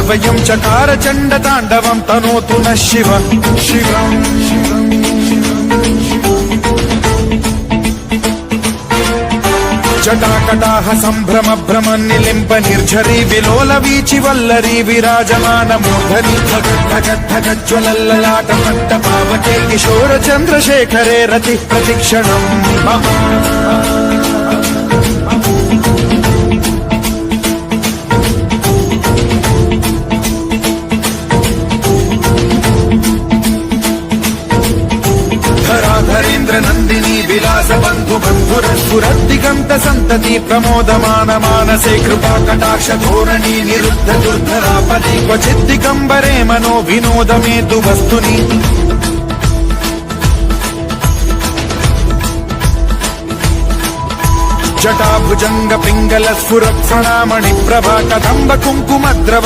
स्वयं चकार चण्डताण्डवं तनोतु नः शिव शिवम् जटाकटाह सम्भ्रम भ्रम निलिम्ब निर्झरी विलोल वीचि वल्लरी विराजमान मूर्धनि धगद्धगज्ज्वलल्ललाट पट्ट पावके किशोर चन्द्रशेखरे रति प्रतिक्षणम् मम धराधरेन्द्र नन्दिनी विलास बन्धु बन्धुरस्फुरद्दिगन्त सन्तति प्रमोदमान मानसे कृपा कटाक्ष धोरणी निरुद्ध दुर्धरापदि क्वचिद्दिगम्बरे मनो विनोदमेतु वस्तुनि जटा भुजंग पिंगल स्फुरत्सणामणि प्रभा कदम्ब कुङ्कुमद्रव